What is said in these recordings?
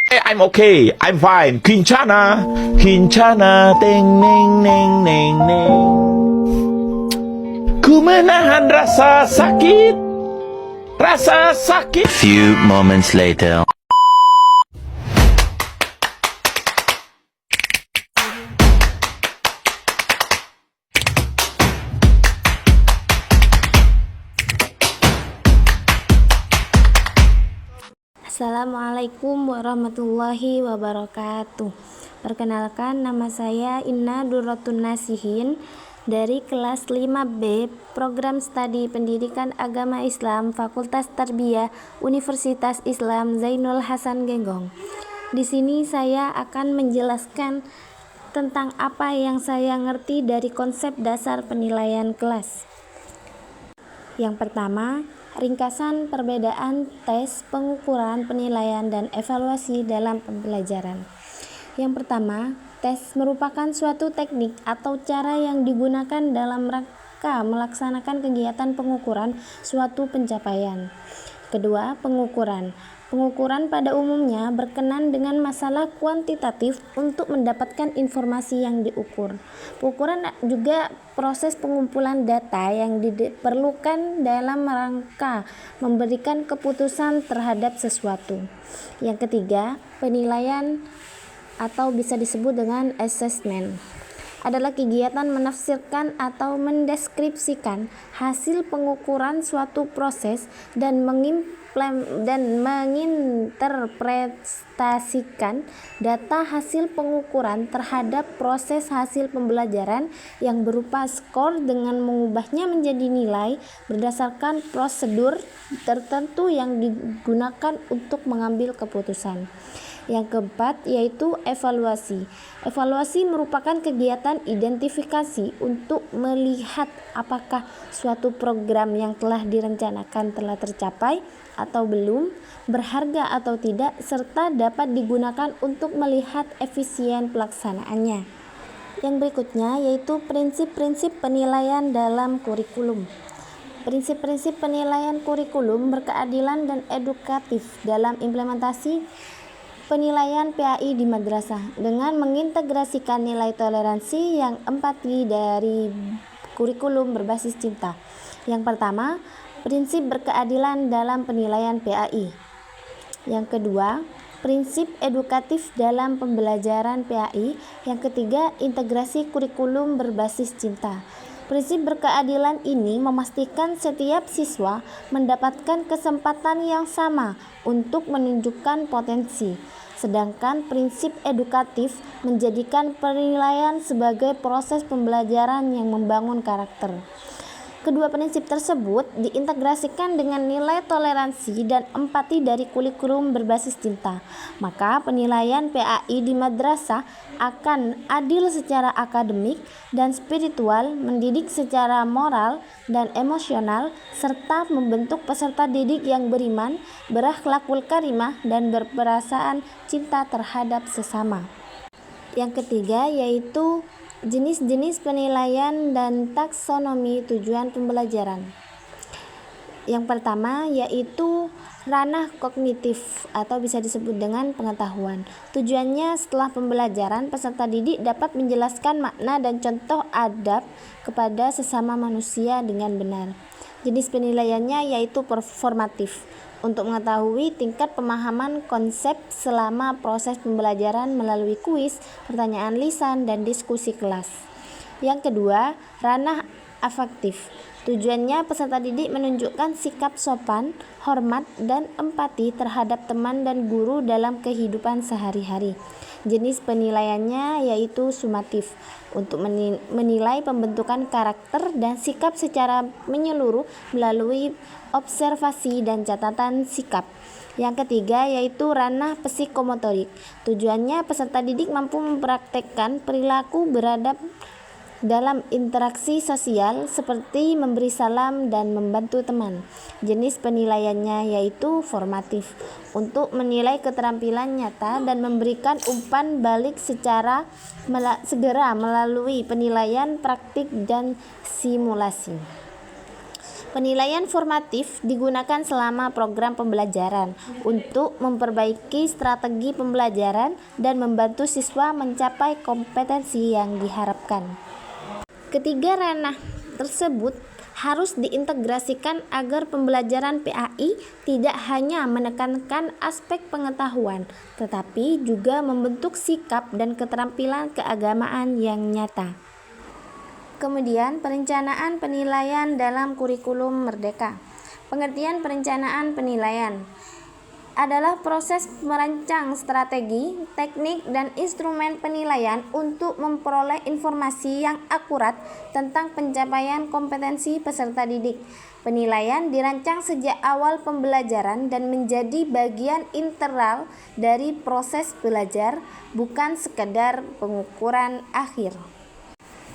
I'm okay, I'm fine. Kincana, kincana, teng neng neng neng neng. Ku menahan rasa sakit, rasa sakit. Few moments later. Assalamualaikum warahmatullahi wabarakatuh. Perkenalkan, nama saya Inna Durratun Nasihin dari kelas 5B Program Studi Pendidikan Agama Islam Fakultas Tarbiyah Universitas Islam Zainul Hasan Genggong. Di sini saya akan menjelaskan tentang apa yang saya ngerti dari konsep dasar penilaian kelas. Yang pertama, ringkasan perbedaan tes, pengukuran, penilaian, dan evaluasi dalam pembelajaran. Yang pertama, tes merupakan suatu teknik atau cara yang digunakan dalam rangka melaksanakan kegiatan pengukuran suatu pencapaian. Kedua, pengukuran. Pengukuran pada umumnya berkenaan dengan masalah kuantitatif untuk mendapatkan informasi yang diukur. Pengukuran juga proses pengumpulan data yang diperlukan dalam rangka memberikan keputusan terhadap sesuatu. Yang ketiga, penilaian atau bisa disebut dengan assessment adalah kegiatan menafsirkan atau mendeskripsikan hasil pengukuran suatu proses dan menginterpretasikan data hasil pengukuran terhadap proses hasil pembelajaran yang berupa skor dengan mengubahnya menjadi nilai berdasarkan prosedur tertentu yang digunakan untuk mengambil keputusan. Yang keempat yaitu evaluasi. Evaluasi merupakan kegiatan identifikasi untuk melihat apakah suatu program yang telah direncanakan telah tercapai atau belum, berharga atau tidak, serta dapat digunakan untuk melihat efisien pelaksanaannya. Yang berikutnya yaitu prinsip-prinsip penilaian dalam kurikulum. Prinsip-prinsip penilaian kurikulum berkeadilan dan edukatif dalam implementasi penilaian PAI di madrasah dengan mengintegrasikan nilai toleransi yang empati dari kurikulum berbasis cinta. Yang pertama, prinsip berkeadilan dalam penilaian PAI. Yang kedua, prinsip edukatif dalam pembelajaran PAI. Yang ketiga, integrasi kurikulum berbasis cinta. Prinsip berkeadilan ini memastikan setiap siswa mendapatkan kesempatan yang sama untuk menunjukkan potensi. Sedangkan prinsip edukatif menjadikan penilaian sebagai proses pembelajaran yang membangun karakter. Kedua prinsip tersebut diintegrasikan dengan nilai toleransi dan empati dari kurikulum berbasis cinta. Maka penilaian PAI di madrasah akan adil secara akademik dan spiritual, mendidik secara moral dan emosional, serta membentuk peserta didik yang beriman, berakhlakul karimah, dan berperasaan cinta terhadap sesama. Yang ketiga yaitu jenis-jenis penilaian dan taksonomi tujuan pembelajaran. Yang pertama yaitu ranah kognitif atau bisa disebut dengan pengetahuan. Tujuannya setelah pembelajaran, peserta didik dapat menjelaskan makna dan contoh adab kepada sesama manusia dengan benar. Jenis penilaiannya yaitu performatif, untuk mengetahui tingkat pemahaman konsep selama proses pembelajaran melalui kuis, pertanyaan lisan, dan diskusi kelas. Yang kedua, ranah afektif. Tujuannya peserta didik menunjukkan sikap sopan, hormat, dan empati terhadap teman dan guru dalam kehidupan sehari-hari. Jenis penilaiannya yaitu sumatif, untuk menilai pembentukan karakter dan sikap secara menyeluruh melalui observasi dan catatan sikap. Yang ketiga yaitu ranah psikomotorik. Tujuannya peserta didik mampu mempraktekkan perilaku beradab dalam interaksi sosial seperti memberi salam dan membantu teman. Jenis penilaiannya yaitu formatif, untuk menilai keterampilan nyata dan memberikan umpan balik secara segera melalui penilaian praktik dan simulasi. Penilaian formatif digunakan selama program pembelajaran untuk memperbaiki strategi pembelajaran dan membantu siswa mencapai kompetensi yang diharapkan. Ketiga ranah tersebut harus diintegrasikan agar pembelajaran PAI tidak hanya menekankan aspek pengetahuan, tetapi juga membentuk sikap dan keterampilan keagamaan yang nyata. Kemudian, perencanaan penilaian dalam kurikulum Merdeka. Pengertian perencanaan penilaian adalah proses merancang strategi, teknik, dan instrumen penilaian untuk memperoleh informasi yang akurat tentang pencapaian kompetensi peserta didik. Penilaian dirancang sejak awal pembelajaran dan menjadi bagian integral dari proses belajar, bukan sekedar pengukuran akhir.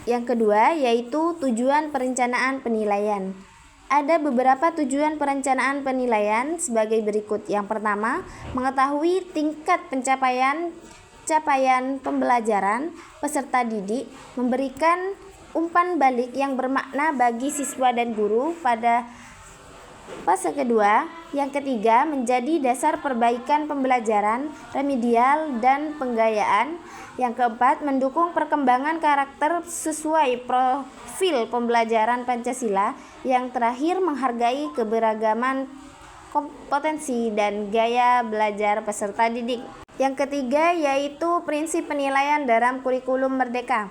Yang kedua yaitu tujuan perencanaan penilaian. Ada beberapa tujuan perencanaan penilaian sebagai berikut. Yang pertama, mengetahui tingkat capaian pembelajaran peserta didik, memberikan umpan balik yang bermakna bagi siswa dan guru pada fase kedua. Yang ketiga, menjadi dasar perbaikan pembelajaran, remedial, dan penggayaan. Yang keempat, mendukung perkembangan karakter sesuai profil pembelajaran Pancasila. Yang terakhir, menghargai keberagaman kompetensi dan gaya belajar peserta didik. Yang ketiga yaitu prinsip penilaian dalam kurikulum Merdeka.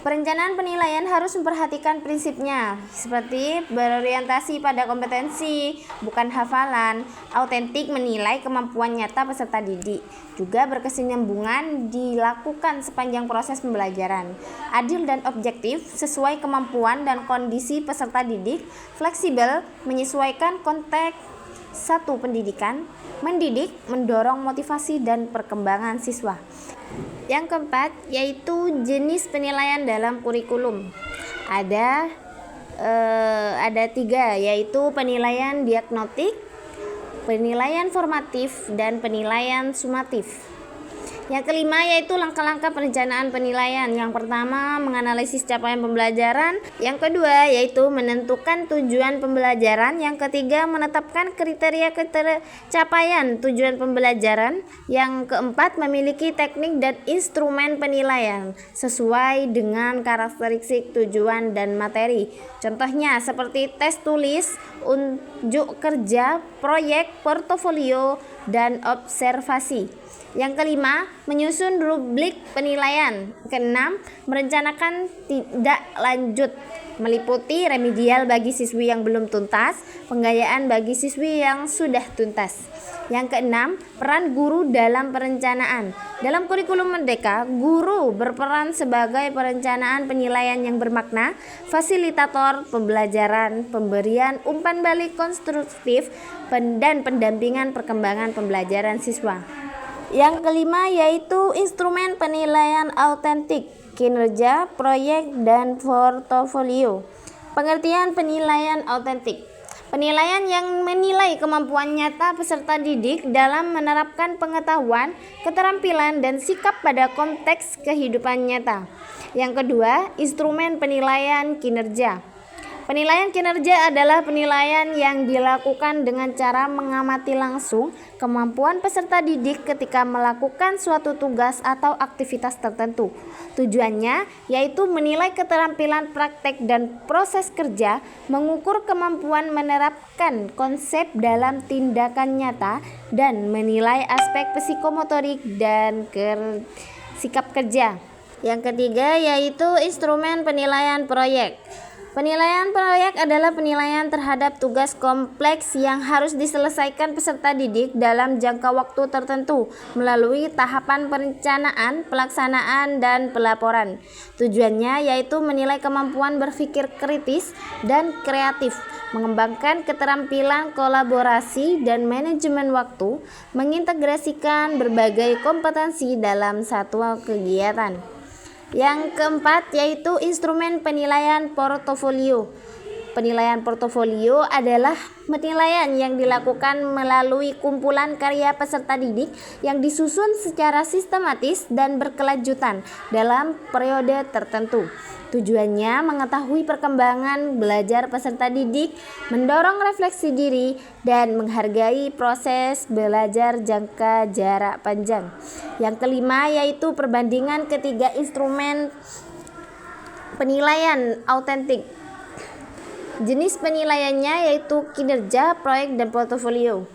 Perencanaan penilaian harus memperhatikan prinsipnya, seperti berorientasi pada kompetensi, bukan hafalan, autentik menilai kemampuan nyata peserta didik, juga berkesinambungan dilakukan sepanjang proses pembelajaran, adil dan objektif sesuai kemampuan dan kondisi peserta didik, fleksibel menyesuaikan konteks satu pendidikan, mendidik, mendorong motivasi dan perkembangan siswa. Yang keempat yaitu jenis penilaian dalam kurikulum. Ada 3 yaitu penilaian diagnostik, penilaian formatif, dan penilaian sumatif. Yang kelima yaitu langkah-langkah perencanaan penilaian. Yang pertama, menganalisis capaian pembelajaran. Yang kedua yaitu menentukan tujuan pembelajaran. Yang ketiga, menetapkan kriteria capaian tujuan pembelajaran. Yang keempat, memiliki teknik dan instrumen penilaian sesuai dengan karakteristik tujuan dan materi. Contohnya seperti tes tulis, unjuk kerja, proyek, portofolio, dan observasi. Yang kelima, menyusun rubrik penilaian. Keenam, merencanakan tindak lanjut, meliputi remedial bagi siswi yang belum tuntas, penggayaan bagi siswi yang sudah tuntas. Yang keenam, peran guru dalam perencanaan. Dalam kurikulum Merdeka, guru berperan sebagai perencanaan penilaian yang bermakna, fasilitator pembelajaran, pemberian umpan balik konstruktif, dan pendampingan perkembangan pembelajaran siswa. Yang kelima yaitu instrumen penilaian autentik, kinerja, proyek, dan portofolio. Pengertian penilaian autentik. Penilaian yang menilai kemampuan nyata peserta didik dalam menerapkan pengetahuan, keterampilan, dan sikap pada konteks kehidupan nyata. Yang kedua, instrumen penilaian kinerja. Penilaian kinerja adalah penilaian yang dilakukan dengan cara mengamati langsung kemampuan peserta didik ketika melakukan suatu tugas atau aktivitas tertentu. Tujuannya yaitu menilai keterampilan praktek dan proses kerja, mengukur kemampuan menerapkan konsep dalam tindakan nyata, dan menilai aspek psikomotorik dan sikap kerja. Yang ketiga yaitu instrumen penilaian proyek. Penilaian proyek adalah penilaian terhadap tugas kompleks yang harus diselesaikan peserta didik dalam jangka waktu tertentu melalui tahapan perencanaan, pelaksanaan, dan pelaporan. Tujuannya yaitu menilai kemampuan berpikir kritis dan kreatif, mengembangkan keterampilan kolaborasi dan manajemen waktu, mengintegrasikan berbagai kompetensi dalam satu kegiatan. Yang keempat yaitu instrumen penilaian portofolio. Penilaian portofolio adalah penilaian yang dilakukan melalui kumpulan karya peserta didik yang disusun secara sistematis dan berkelanjutan dalam periode tertentu. Tujuannya mengetahui perkembangan belajar peserta didik, mendorong refleksi diri, dan menghargai proses belajar jangka jarak panjang. Yang kelima yaitu perbandingan ketiga instrumen penilaian autentik. Jenis penilaiannya yaitu kinerja, proyek, dan portofolio.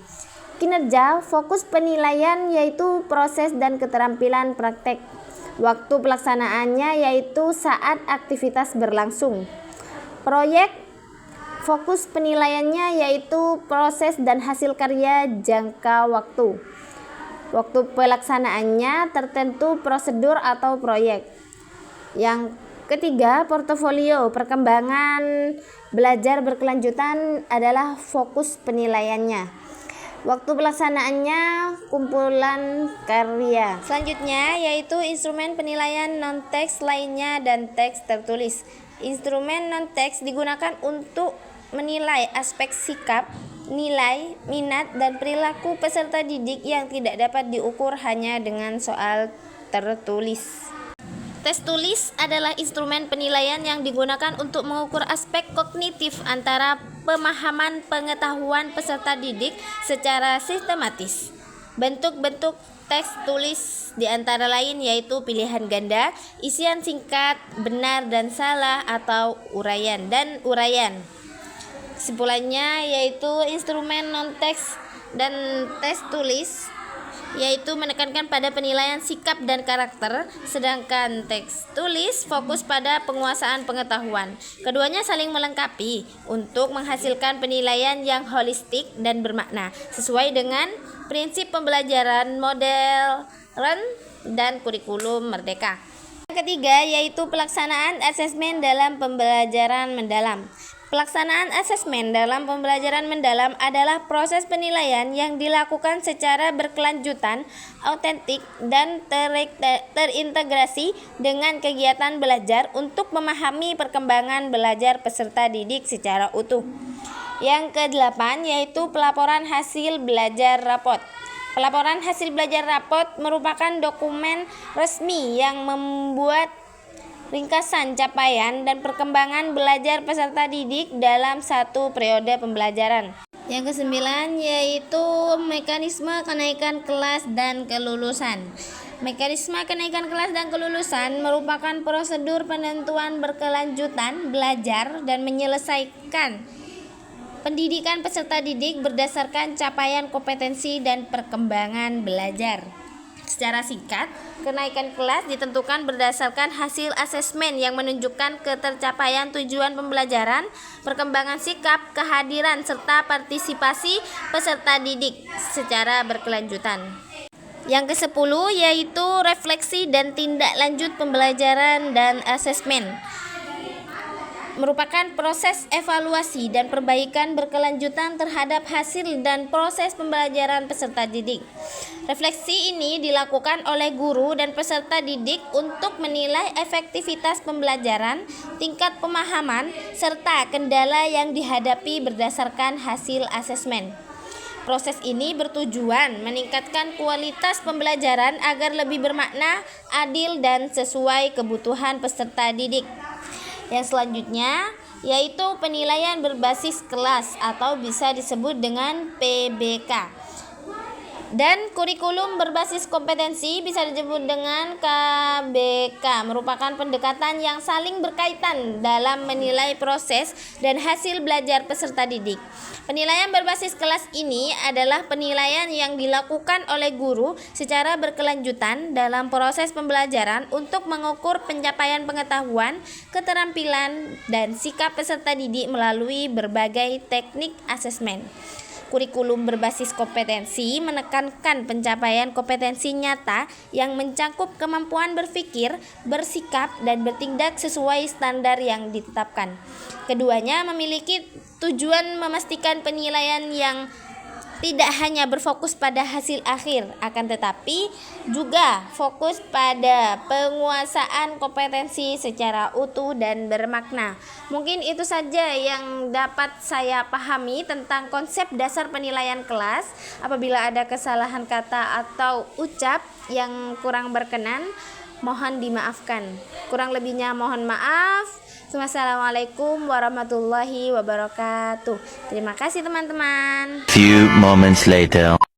Kinerja, fokus penilaian yaitu proses dan keterampilan praktek. Waktu pelaksanaannya yaitu saat aktivitas berlangsung. Proyek, fokus penilaiannya yaitu proses dan hasil karya jangka waktu. Waktu pelaksanaannya tertentu prosedur atau proyek. Yang ketiga, portofolio, perkembangan belajar berkelanjutan adalah fokus penilaiannya. Waktu pelaksanaannya kumpulan karya. Selanjutnya yaitu instrumen penilaian non-teks lainnya dan teks tertulis. Instrumen non-teks digunakan untuk menilai aspek sikap, nilai, minat, dan perilaku peserta didik yang tidak dapat diukur hanya dengan soal tertulis. Tes tulis adalah instrumen penilaian yang digunakan untuk mengukur aspek kognitif antara pemahaman pengetahuan peserta didik secara sistematis. Bentuk-bentuk tes tulis diantara lain yaitu pilihan ganda, isian singkat, benar dan salah atau uraian dan uraian. Kesimpulannya yaitu instrumen non-teks dan tes tulis yaitu menekankan pada penilaian sikap dan karakter, sedangkan teks tulis fokus pada penguasaan pengetahuan. Keduanya saling melengkapi untuk menghasilkan penilaian yang holistik dan bermakna, sesuai dengan prinsip pembelajaran modern dan kurikulum merdeka. Yang ketiga yaitu pelaksanaan asesmen dalam pembelajaran mendalam. Pelaksanaan asesmen dalam pembelajaran mendalam adalah proses penilaian yang dilakukan secara berkelanjutan, autentik, dan terintegrasi dengan kegiatan belajar untuk memahami perkembangan belajar peserta didik secara utuh. Yang kedelapan yaitu pelaporan hasil belajar rapot. Pelaporan hasil belajar rapot merupakan dokumen resmi yang membuat ringkasan capaian dan perkembangan belajar peserta didik dalam satu periode pembelajaran. Yang kesembilan yaitu mekanisme kenaikan kelas dan kelulusan. Mekanisme kenaikan kelas dan kelulusan merupakan prosedur penentuan berkelanjutan belajar dan menyelesaikan pendidikan peserta didik berdasarkan capaian kompetensi dan perkembangan belajar. Secara singkat, kenaikan kelas ditentukan berdasarkan hasil asesmen yang menunjukkan ketercapaian tujuan pembelajaran, perkembangan sikap, kehadiran, serta partisipasi peserta didik secara berkelanjutan. Yang ke-10 yaitu refleksi dan tindak lanjut pembelajaran dan asesmen. Merupakan proses evaluasi dan perbaikan berkelanjutan terhadap hasil dan proses pembelajaran peserta didik. Refleksi ini dilakukan oleh guru dan peserta didik untuk menilai efektivitas pembelajaran, tingkat pemahaman, serta kendala yang dihadapi berdasarkan hasil asesmen. Proses ini bertujuan meningkatkan kualitas pembelajaran agar lebih bermakna, adil, dan sesuai kebutuhan peserta didik. Yang selanjutnya yaitu penilaian berbasis kelas atau bisa disebut dengan PBK. Dan kurikulum berbasis kompetensi bisa disebut dengan KBK, merupakan pendekatan yang saling berkaitan dalam menilai proses dan hasil belajar peserta didik. Penilaian berbasis kelas ini adalah penilaian yang dilakukan oleh guru secara berkelanjutan dalam proses pembelajaran untuk mengukur pencapaian pengetahuan, keterampilan, dan sikap peserta didik melalui berbagai teknik asesmen. Kurikulum berbasis kompetensi menekankan pencapaian kompetensi nyata yang mencakup kemampuan berpikir, bersikap, dan bertindak sesuai standar yang ditetapkan. Keduanya memiliki tujuan memastikan penilaian yang tidak hanya berfokus pada hasil akhir, akan tetapi juga fokus pada penguasaan kompetensi secara utuh dan bermakna. Mungkin itu saja yang dapat saya pahami tentang konsep dasar penilaian kelas. Apabila ada kesalahan kata atau ucap yang kurang berkenan, mohon dimaafkan. Kurang lebihnya mohon maaf. Wassalamualaikum warahmatullahi wabarakatuh. Terima kasih teman-teman. Few moments later.